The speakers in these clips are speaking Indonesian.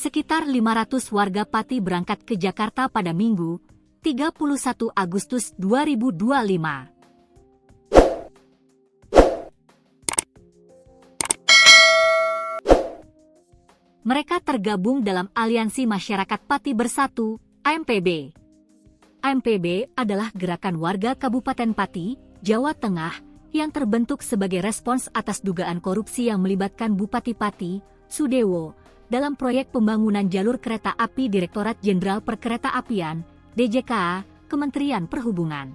Sekitar 500 warga Pati berangkat ke Jakarta pada Minggu, 31 Agustus 2025. Mereka tergabung dalam Aliansi Masyarakat Pati Bersatu, AMPB. AMPB adalah gerakan warga Kabupaten Pati, Jawa Tengah, yang terbentuk sebagai respons atas dugaan korupsi yang melibatkan Bupati Pati, Sudewo, dalam proyek pembangunan jalur kereta api Direktorat Jenderal Perkeretaapian, DJKA, Kementerian Perhubungan.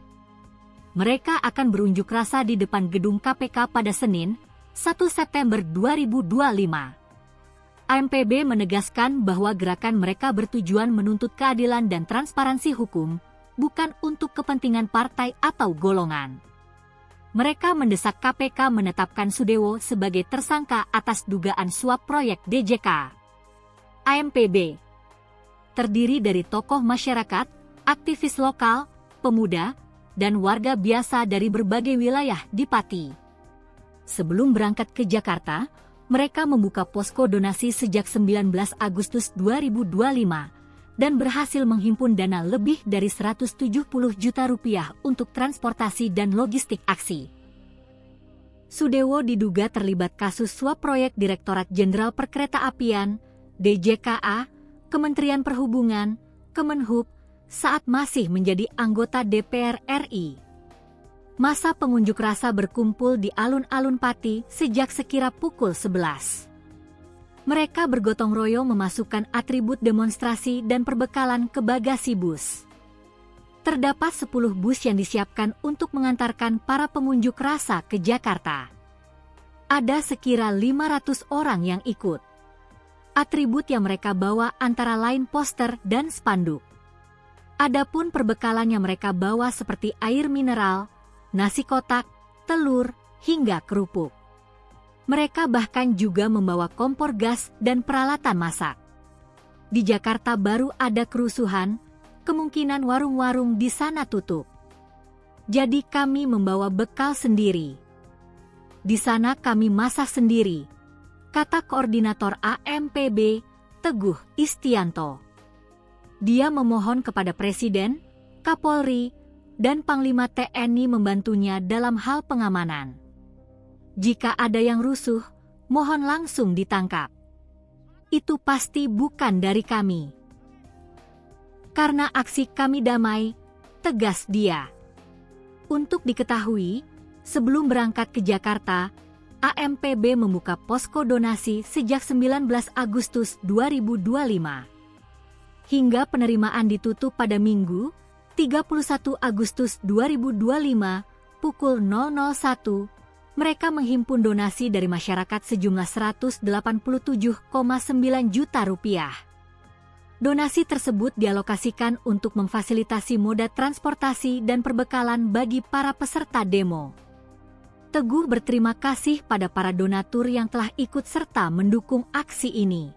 Mereka akan berunjuk rasa di depan gedung KPK pada Senin, 1 September 2025. AMPB menegaskan bahwa gerakan mereka bertujuan menuntut keadilan dan transparansi hukum, bukan untuk kepentingan partai atau golongan. Mereka mendesak KPK menetapkan Sudewo sebagai tersangka atas dugaan suap proyek DJK. AMPB terdiri dari tokoh masyarakat, aktivis lokal, pemuda, dan warga biasa dari berbagai wilayah di Pati. Sebelum berangkat ke Jakarta, mereka membuka posko donasi sejak 19 Agustus 2025 dan berhasil menghimpun dana lebih dari 170 juta rupiah untuk transportasi dan logistik aksi. Sudewo diduga terlibat kasus suap proyek Direktorat Jenderal Perkeretaapian, DJKA, Kementerian Perhubungan, Kemenhub, saat masih menjadi anggota DPR RI. Masa pengunjuk rasa berkumpul di alun-alun Pati sejak sekira pukul 11. Mereka bergotong royong memasukkan atribut demonstrasi dan perbekalan ke bagasi bus. Terdapat 10 bus yang disiapkan untuk mengantarkan para pengunjuk rasa ke Jakarta. Ada sekira 500 orang yang ikut. Atribut yang mereka bawa antara lain poster dan spanduk. Adapun perbekalan yang mereka bawa seperti air mineral, nasi kotak, telur, hingga kerupuk. Mereka bahkan juga membawa kompor gas dan peralatan masak. Di Jakarta baru ada kerusuhan, kemungkinan warung-warung di sana tutup. Jadi kami membawa bekal sendiri. Di sana kami masak sendiri, kata Koordinator AMPB, Teguh Istianto. Dia memohon kepada Presiden, Kapolri, dan Panglima TNI membantunya dalam hal pengamanan. Jika ada yang rusuh, mohon langsung ditangkap. Itu pasti bukan dari kami. Karena aksi kami damai, tegas dia. Untuk diketahui, sebelum berangkat ke Jakarta, AMPB membuka posko donasi sejak 19 Agustus 2025. Hingga penerimaan ditutup pada Minggu, 31 Agustus 2025, pukul 00.01, mereka menghimpun donasi dari masyarakat sejumlah 187,9 juta rupiah. Donasi tersebut dialokasikan untuk memfasilitasi moda transportasi dan perbekalan bagi para peserta demo. Teguh berterima kasih pada para donatur yang telah ikut serta mendukung aksi ini.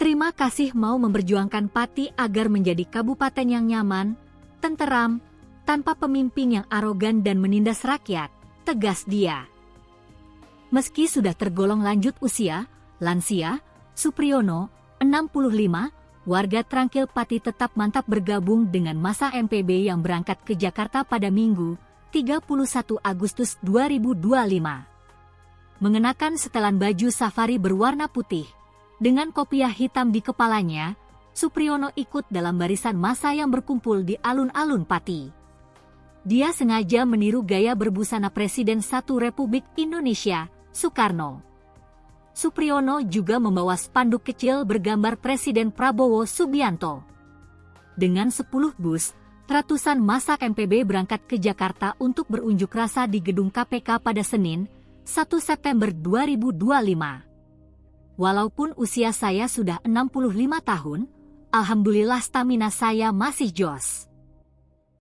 Terima kasih mau memperjuangkan Pati agar menjadi kabupaten yang nyaman, tenteram, tanpa pemimpin yang arogan dan menindas rakyat, tegas dia. Meski sudah tergolong lanjut usia, lansia, Supriyono, 65, warga Trangkil Pati tetap mantap bergabung dengan masa MPB yang berangkat ke Jakarta pada Minggu, 31 Agustus 2025. Mengenakan setelan baju safari berwarna putih, dengan kopiah hitam di kepalanya, Supriyono ikut dalam barisan massa yang berkumpul di alun-alun Pati. Dia sengaja meniru gaya berbusana Presiden I Republik Indonesia, Soekarno. Supriyono juga membawa spanduk kecil bergambar Presiden Prabowo Subianto. Dengan 10 bus, ratusan massa MPB berangkat ke Jakarta untuk berunjuk rasa di gedung KPK pada Senin, 1 September 2025. Walaupun usia saya sudah 65 tahun, alhamdulillah stamina saya masih jos.